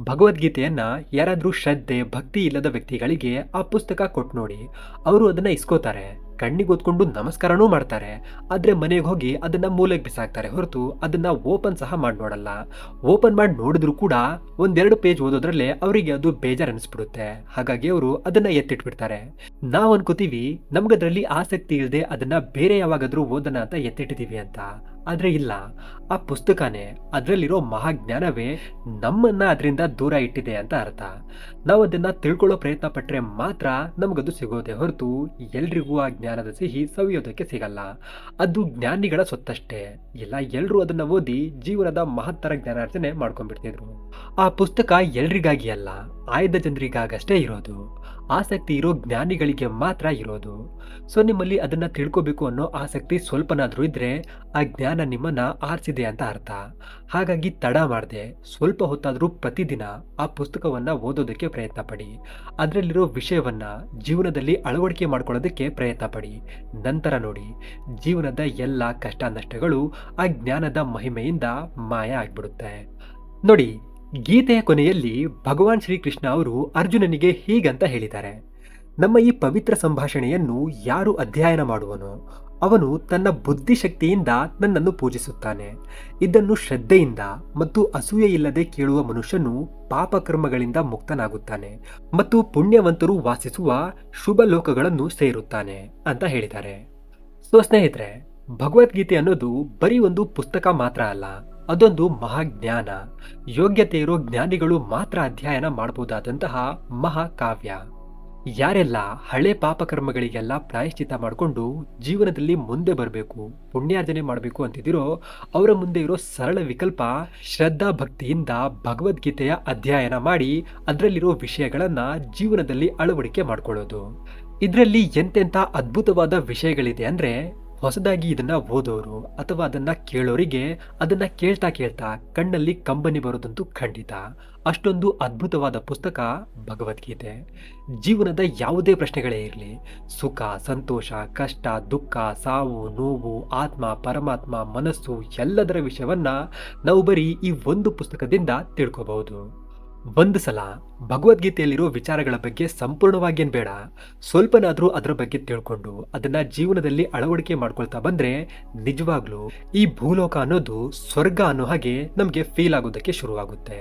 Speaker 1: ಭಗವದ್ಗೀತೆಯನ್ನ ಯಾರಾದ್ರೂ ಶ್ರದ್ಧೆ ಭಕ್ತಿ ಇಲ್ಲದ ವ್ಯಕ್ತಿಗಳಿಗೆ ಆ ಪುಸ್ತಕ ಕೊಟ್ಟು ನೋಡಿ, ಅವರು ಅದನ್ನ ಇಸ್ಕೋತಾರೆ, ಕಣ್ಣಿಗೊತ್ಕೊಂಡು ನಮಸ್ಕಾರನೂ ಮಾಡ್ತಾರೆ. ಆದ್ರೆ ಮನೆಗೆ ಹೋಗಿ ಅದನ್ನ ಮೂಲೆಗೆ ಬಿಸಾಕ್ತಾರೆ ಹೊರತು ಅದನ್ನ ಓಪನ್ ಸಹ ಮಾಡಿ ನೋಡಲ್ಲ. ಓಪನ್ ಮಾಡಿ ನೋಡಿದ್ರು ಕೂಡ ಒಂದೆರಡು ಪೇಜ್ ಓದೋದ್ರಲ್ಲೇ ಅವರಿಗೆ ಅದು ಬೇಜಾರು ಅನಿಸ್ಬಿಡುತ್ತೆ. ಹಾಗಾಗಿ ಅವರು ಅದನ್ನ ಎತ್ತಿಟ್ಬಿಡ್ತಾರೆ. ನಾವ್ ಅನ್ಕೋತೀವಿ ನಮ್ಗದ್ರಲ್ಲಿ ಆಸಕ್ತಿ ಇಲ್ಲದೆ ಅದನ್ನ ಬೇರೆ ಯಾವಾಗಾದ್ರೂ ಓದೋಣ ಅಂತ ಎತ್ತಿಟ್ಟಿದೀವಿ ಅಂತ. ಆದ್ರೆ ಇಲ್ಲ, ಆ ಪುಸ್ತಕನೇ ಅದರಲ್ಲಿರೋ ಮಹಾಜ್ಞಾನವೇ ನಮ್ಮನ್ನ ಅದರಿಂದ ದೂರ ಇಟ್ಟಿದೆ ಅಂತ ಅರ್ಥ. ನಾವು ಅದನ್ನ ತಿಳ್ಕೊಳ್ಳೋ ಪ್ರಯತ್ನ ಪಟ್ರೆ ಮಾತ್ರ ನಮಗದು ಸಿಗೋದೆ ಹೊರತು ಎಲ್ರಿಗೂ ಆ ಜ್ಞಾನದ ಸಿಹಿ ಸವಿಯೋದಕ್ಕೆ ಸಿಗಲ್ಲ. ಅದು ಜ್ಞಾನಿಗಳ ಸೊತ್ತಷ್ಟೇ. ಇಲ್ಲ ಎಲ್ರೂ ಅದನ್ನ ಓದಿ ಜೀವನದ ಮಹತ್ತರ ಜ್ಞಾನಾರ್ಜನೆ ಮಾಡ್ಕೊಂಡ್ಬಿಡ್ತಿದ್ರು. ಆ ಪುಸ್ತಕ ಎಲ್ರಿಗಾಗಿ ಅಲ್ಲ, ಆಯ್ದ ಜನರಿಗಾಗಷ್ಟೇ ಇರೋದು. ಆಸಕ್ತಿ ಇರೋ ಜ್ಞಾನಿಗಳಿಗೆ ಮಾತ್ರ ಇರೋದು. ಸೊ ನಿಮ್ಮಲ್ಲಿ ಅದನ್ನ ತಿಳ್ಕೋಬೇಕು ಅನ್ನೋ ಆಸಕ್ತಿ ಸ್ವಲ್ಪನಾದ್ರೂ ಇದ್ರೆ ಆ ಜ್ಞಾನ ನಿಮ್ಮನ್ನ ಆರಿಸಿದೆ ಅಂತ ಅರ್ಥ. ಹಾಗಾಗಿ ತಡ ಮಾಡದೆ ಸ್ವಲ್ಪ ಹೊತ್ತಾದ್ರೂ ಪ್ರತಿದಿನ ಆ ಪುಸ್ತಕವನ್ನ ಓದೋದಕ್ಕೆ ಪ್ರಯತ್ನ ಪಡಿ. ಅದರಲ್ಲಿರೋ ವಿಷಯವನ್ನ ಜೀವನದಲ್ಲಿ ಅಳವಡಿಕೆ ಮಾಡ್ಕೊಳ್ಳೋದಕ್ಕೆ ಪ್ರಯತ್ನ ಪಡಿ. ನಂತರ ನೋಡಿ, ಜೀವನದ ಎಲ್ಲ ಕಷ್ಟ ನಷ್ಟಗಳು ಆ ಜ್ಞಾನದ ಮಹಿಮೆಯಿಂದ ಮಾಯ ಆಗ್ಬಿಡುತ್ತೆ. ನೋಡಿ, ಗೀತೆಯ ಕೊನೆಯಲ್ಲಿ ಭಗವಾನ್ ಶ್ರೀಕೃಷ್ಣ ಅವರು ಅರ್ಜುನನಿಗೆ ಹೀಗಂತ ಹೇಳಿದ್ದಾರೆ: ನಮ್ಮ ಈ ಪವಿತ್ರ ಸಂಭಾಷಣೆಯನ್ನು ಯಾರು ಅಧ್ಯಯನ ಮಾಡುವನೋ ಅವನು ತನ್ನ ಬುದ್ಧಿಶಕ್ತಿಯಿಂದ ನನ್ನನ್ನು ಪೂಜಿಸುತ್ತಾನೆ. ಇದನ್ನು ಶ್ರದ್ಧೆಯಿಂದ ಮತ್ತು ಅಸೂಯೆಯಿಲ್ಲದೆ ಕೇಳುವ ಮನುಷ್ಯನು ಪಾಪಕರ್ಮಗಳಿಂದ ಮುಕ್ತನಾಗುತ್ತಾನೆ ಮತ್ತು ಪುಣ್ಯವಂತರು ವಾಸಿಸುವ ಶುಭ ಲೋಕಗಳನ್ನು ಸೇರುತ್ತಾನೆ ಅಂತ ಹೇಳಿದ್ದಾರೆ. ಸೊ ಸ್ನೇಹಿತರೆ, ಭಗವದ್ಗೀತೆ ಅನ್ನೋದು ಬರೀ ಒಂದು ಪುಸ್ತಕ ಮಾತ್ರ ಅಲ್ಲ, ಅದೊಂದು ಮಹಾಜ್ಞಾನ. ಯೋಗ್ಯತೆ ಇರೋ ಜ್ಞಾನಿಗಳು ಮಾತ್ರ ಅಧ್ಯಯನ ಮಾಡಬಹುದಾದಂತಹ ಮಹಾಕಾವ್ಯ. ಯಾರೆಲ್ಲ ಹಳೆ ಪಾಪಕರ್ಮಗಳಿಗೆಲ್ಲ ಪ್ರಾಯಶ್ಚಿತ್ತ ಮಾಡಿಕೊಂಡು ಜೀವನದಲ್ಲಿ ಮುಂದೆ ಬರಬೇಕು, ಪುಣ್ಯಾರ್ಜನೆ ಮಾಡಬೇಕು ಅಂತಿದ್ದೀರೋ ಅವರ ಮುಂದೆ ಇರೋ ಸರಳ ವಿಕಲ್ಪ ಶ್ರದ್ಧಾ ಭಕ್ತಿಯಿಂದ ಭಗವದ್ಗೀತೆಯ ಅಧ್ಯಯನ ಮಾಡಿ ಅದರಲ್ಲಿರೋ ವಿಷಯಗಳನ್ನ ಜೀವನದಲ್ಲಿ ಅಳವಡಿಕೆ ಮಾಡ್ಕೊಳ್ಳೋದು. ಇದರಲ್ಲಿ ಎಂತೆಂಥ ಅದ್ಭುತವಾದ ವಿಷಯಗಳಿದೆ ಅಂದ್ರೆ ಹೊಸದಾಗಿ ಇದನ್ನ ಓದೋರು ಅಥವಾ ಅದನ್ನ ಕೇಳೋರಿಗೆ ಅದನ್ನ ಕೇಳ್ತಾ ಕೇಳ್ತಾ ಕಣ್ಣಲ್ಲಿ ಕಂಬನಿ ಬರೋದಂತೂ ಖಂಡಿತ. ಅಷ್ಟೊಂದು ಅದ್ಭುತವಾದ ಪುಸ್ತಕ ಭಗವದ್ಗೀತೆ. ಜೀವನದ ಯಾವುದೇ ಪ್ರಶ್ನೆಗಳೇ ಇರಲಿ, ಸುಖ ಸಂತೋಷ ಕಷ್ಟ ದುಃಖ ಸಾವು ನೋವು ಆತ್ಮ ಪರಮಾತ್ಮ ಮನಸ್ಸು ಎಲ್ಲದರ ವಿಷಯವನ್ನ ನಾವು ಬರೀ ಈ ಒಂದು ಪುಸ್ತಕದಿಂದ ತಿಳ್ಕೋಬಹುದು. ಒಂದು ಸಲ ಭಗವದ್ಗೀತೆಯಲ್ಲಿರೋ ವಿಚಾರಗಳ ಬಗ್ಗೆ ಸಂಪೂರ್ಣವಾಗಿ ಏನ್ ಬೇಡ, ಸ್ವಲ್ಪನಾದ್ರೂ ಅದರ ಬಗ್ಗೆ ತಿಳ್ಕೊಂಡು ಅದನ್ನ ಜೀವನದಲ್ಲಿ ಅಳವಡಿಕೆ ಮಾಡ್ಕೊಳ್ತಾ ಬಂದ್ರೆ ನಿಜವಾಗ್ಲೂ ಈ ಭೂಲೋಕ ಅನ್ನೋದು ಸ್ವರ್ಗ ಅನ್ನೋ ಹಾಗೆ ನಮ್ಗೆ ಫೀಲ್ ಆಗೋದಕ್ಕೆ ಶುರುವಾಗುತ್ತೆ.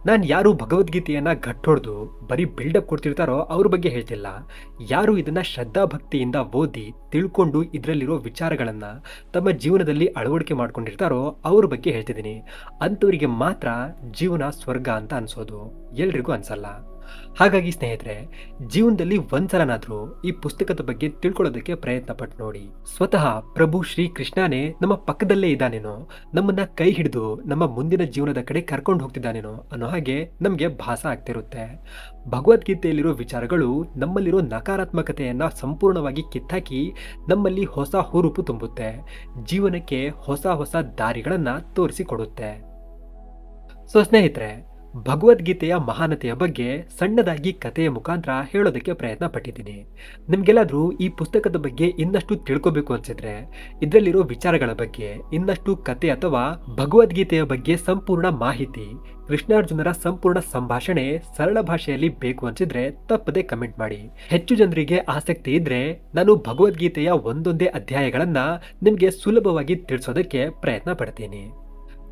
Speaker 1: ನಾನು ಯಾರು ಭಗವದ್ಗೀತೆಯನ್ನ ಗಟ್ಟೊಡ್ದು ಬರೀ ಬಿಲ್ಡಪ್ ಕೊಡ್ತಿರ್ತಾರೋ ಅವ್ರ ಬಗ್ಗೆ ಹೇಳ್ತಿಲ್ಲ. ಯಾರು ಇದನ್ನ ಶ್ರದ್ಧಾ ಭಕ್ತಿಯಿಂದ ಓದಿ ತಿಳ್ಕೊಂಡು ಇದರಲ್ಲಿರೋ ವಿಚಾರಗಳನ್ನ ತಮ್ಮ ಜೀವನದಲ್ಲಿ ಅಳವಡಿಕೆ ಮಾಡ್ಕೊಂಡಿರ್ತಾರೋ ಅವ್ರ ಬಗ್ಗೆ ಹೇಳ್ತಿದ್ದೀನಿ. ಅಂಥವರಿಗೆ ಮಾತ್ರ ಜೀವನ ಸ್ವರ್ಗ ಅಂತ ಅನ್ಸೋದು, ಎಲ್ರಿಗೂ ಅನ್ಸಲ್ಲ. ಹಾಗಾಗಿ ಸ್ನೇಹಿತರೆ, ಜೀವನದಲ್ಲಿ ಒಂದ್ಸಲನಾದ್ರೂ ಈ ಪುಸ್ತಕದ ಬಗ್ಗೆ ತಿಳ್ಕೊಳ್ಳೋದಕ್ಕೆ ಪ್ರಯತ್ನ ಪಟ್ಟು ನೋಡಿ. ಸ್ವತಃ ಪ್ರಭು ಶ್ರೀ ಕೃಷ್ಣನೇ ನಮ್ಮ ಪಕ್ಕದಲ್ಲೇ ಇದ್ದಾನೇನೋ, ನಮ್ಮನ್ನ ಕೈ ಹಿಡಿದು ನಮ್ಮ ಮುಂದಿನ ಜೀವನದ ಕಡೆ ಕರ್ಕೊಂಡು ಹೋಗ್ತಿದ್ದಾನೇನೋ ಅನ್ನೋ ಹಾಗೆ ನಮಗೆ ಭಾಸ ಆಗ್ತಿರುತ್ತೆ. ಭಗವದ್ಗೀತೆಯಲ್ಲಿರೋ ವಿಚಾರಗಳು ನಮ್ಮಲ್ಲಿರೋ ನಕಾರಾತ್ಮಕತೆಯನ್ನ ಸಂಪೂರ್ಣವಾಗಿ ಕಿತ್ತಾಕಿ ನಮ್ಮಲ್ಲಿ ಹೊಸ ಹುರುಪು ತುಂಬುತ್ತೆ, ಜೀವನಕ್ಕೆ ಹೊಸ ಹೊಸ ದಾರಿಗಳನ್ನ ತೋರಿಸಿಕೊಡುತ್ತೆ. ಸೊ ಸ್ನೇಹಿತರೆ, ಭಗವದ್ಗೀತೆಯ ಮಹಾನತೆಯ ಬಗ್ಗೆ ಸಣ್ಣದಾಗಿ ಕಥೆಯ ಮುಖಾಂತರ ಹೇಳೋದಕ್ಕೆ ಪ್ರಯತ್ನ ಪಟ್ಟಿದ್ದೀನಿ. ನಿಮ್ಗೆಲ್ಲಾದ್ರೂ ಈ ಪುಸ್ತಕದ ಬಗ್ಗೆ ಇನ್ನಷ್ಟು ತಿಳ್ಕೋಬೇಕು ಅನ್ಸಿದ್ರೆ, ಇದರಲ್ಲಿರೋ ವಿಚಾರಗಳ ಬಗ್ಗೆ ಇನ್ನಷ್ಟು ಕತೆ ಅಥವಾ ಭಗವದ್ಗೀತೆಯ ಬಗ್ಗೆ ಸಂಪೂರ್ಣ ಮಾಹಿತಿ, ಕೃಷ್ಣಾರ್ಜುನರ ಸಂಪೂರ್ಣ ಸಂಭಾಷಣೆ ಸರಳ ಭಾಷೆಯಲ್ಲಿ ಬೇಕು ಅನ್ಸಿದ್ರೆ ತಪ್ಪದೆ ಕಮೆಂಟ್ ಮಾಡಿ. ಹೆಚ್ಚು ಜನರಿಗೆ ಆಸಕ್ತಿ ಇದ್ರೆ ನಾನು ಭಗವದ್ಗೀತೆಯ ಒಂದೊಂದೇ ಅಧ್ಯಾಯಗಳನ್ನ ನಿಮ್ಗೆ ಸುಲಭವಾಗಿ ತಿಳಿಸೋದಕ್ಕೆ ಪ್ರಯತ್ನ ಪಡ್ತೀನಿ.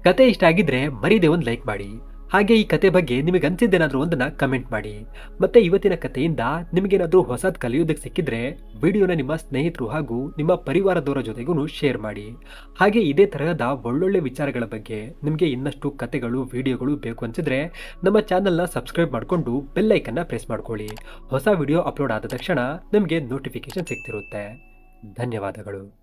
Speaker 1: ಕತೆ ಇಷ್ಟ ಆಗಿದ್ರೆ ಮರೀದೆ ಒಂದು ಲೈಕ್ ಮಾಡಿ. ಹಾಗೆ ಈ ಕತೆ ಬಗ್ಗೆ ನಿಮಗೆ ಅನ್ಸಿದ್ದೇನಾದ್ರೂ ಒಂದನ್ನ ಕಮೆಂಟ್ ಮಾಡಿ. ಮತ್ತೆ ಇವತ್ತಿನ ಕಥೆಯಿಂದ ನಿಮಗೇನಾದ್ರೂ ಹೊಸದ್ ಕಲಿಯೋದಕ್ಕೆ ಸಿಕ್ಕಿದ್ರೆ ವಿಡಿಯೋನ ನಿಮ್ಮ ಸ್ನೇಹಿತರು ಹಾಗೂ ನಿಮ್ಮ ಪರಿವಾರದವರ ಜೊತೆಗೂ ಶೇರ್ ಮಾಡಿ. ಹಾಗೆ ಇದೇ ತರಹದ ಒಳ್ಳೊಳ್ಳೆ ವಿಚಾರಗಳ ಬಗ್ಗೆ ನಿಮಗೆ ಇನ್ನಷ್ಟು ಕತೆಗಳು ವಿಡಿಯೋಗಳು ಬೇಕು ಅನ್ಸಿದ್ರೆ ನಮ್ಮ ಚಾನಲ್ನ ಸಬ್ಸ್ಕ್ರೈಬ್ ಮಾಡಿಕೊಂಡು ಬೆಲ್ ಐಕನ್ನ ಪ್ರೆಸ್ ಮಾಡ್ಕೊಳ್ಳಿ. ಹೊಸ ವಿಡಿಯೋ ಅಪ್ಲೋಡ್ ಆದ ತಕ್ಷಣ ನಿಮಗೆ ನೋಟಿಫಿಕೇಶನ್ ಸಿಗ್ತಿರುತ್ತೆ. ಧನ್ಯವಾದಗಳು.